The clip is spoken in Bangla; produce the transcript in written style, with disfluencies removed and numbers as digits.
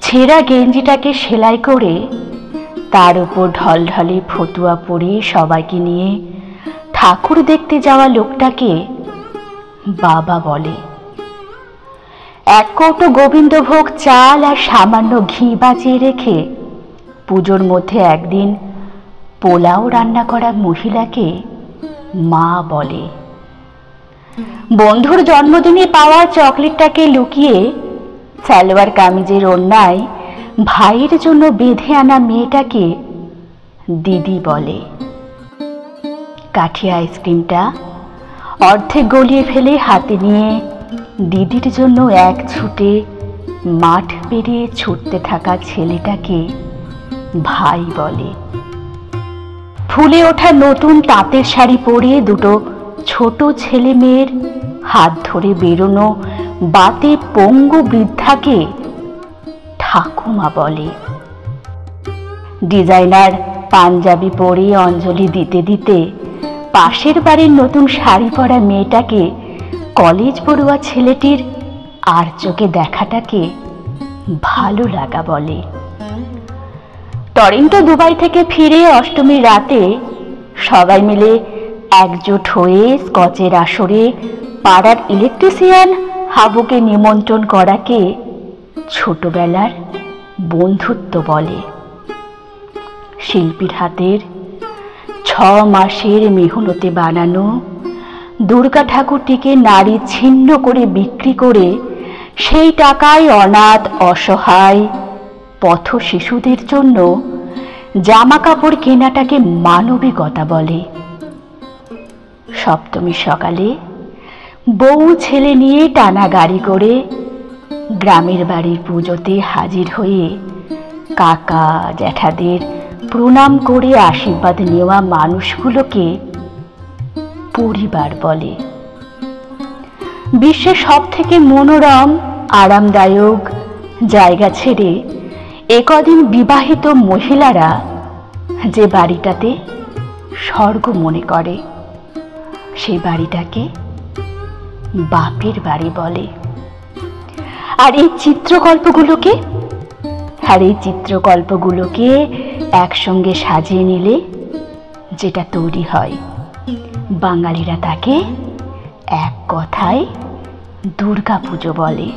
ছেঁড়া গেঞ্জিটাকে সেলাই করে তার উপর ঢলঢলে ফতুয়া পরিয়ে সবাইকে নিয়ে ঠাকুর দেখতে যাওয়া লোকটাকে বাবা বলে। এক কৌটো গোবিন্দভোগ চাল আর সামান্য ঘি বাঁচিয়ে রেখে পুজোর মধ্যে একদিন পোলাও রান্না করা মহিলাকে মা বলে। বন্ধুর জন্মদিনে পাওয়া চকলেটটাকে লুকিয়ে সালোয়ার কামিজের ওড়নায় ভাইয়ের জন্য বেঁধে আনা মেয়েটাকে দিদি বলে। কাঠি আইসক্রিমটা অর্ধেক গলিয়ে ফেলে হাতে নিয়ে দিদির জন্য এক ছুটে মাঠ পেরিয়ে ছুটতে থাকা ছেলেটাকে ভাই বলে। ফুলে ওঠা নতুন তাঁতের শাড়ি পরে দুটো ছোট ছেলে মেয়ের হাত ধরে বেরোনো বাতে পঙ্গু বৃদ্ধাকে ঠাকুমা বলে। ডিজাইনার পাঞ্জাবি পরে অঞ্জলি দিতে দিতে পাশের বাড়ির নতুন শাড়ি পরা মেয়েটাকে কলেজ পড়ুয়া ছেলেটির আর চোখে দেখাটাকে ভালো লাগা বলে। টরন্টো দুবাই থেকে ফিরে অষ্টমীর রাতে সবাই মিলে একজোট হয়ে স্কচের আসরে পাড়ার ইলেকট্রিশিয়ান হাবুকে নিমন্ত্রণ করাকে ছোটবেলার বন্ধুত্ব বলে। শিল্পীর হাতের 6 মাসের মেহনতে বানানো দুর্গা ঠাকুরটিকে নারী ছিন্ন করে বিক্রি করে সেই টাকায় অনাথ অসহায় পথ শিশুদের জন্য জামা কাপড় কেনাটাকে মানবিকতা বলে। সপ্তমীর সকালে বউ ছেলে নিয়ে টানা গাড়ি করে গ্রামের বাড়ির পুজোতে হাজির হয়ে কাকা জ্যাঠাদের প্রণাম করে আশীর্বাদ নেওয়া মানুষগুলোকে পরিবার বলে। বিশ্বের সব থেকে মনোরম আরামদায়ক জায়গা ছেড়ে একদিন বিবাহিত মহিলারা যে বাড়িটাতে স্বর্গ মনে করে সেই বাড়িটাকে বাপের বাড়ি বলে। আর এই চিত্রকল্পগুলোকে একসঙ্গে সাজিয়ে নিলে যেটা তৈরি হয় বাঙালিরা তাকে এক কথায় দুর্গা পুজো বলে।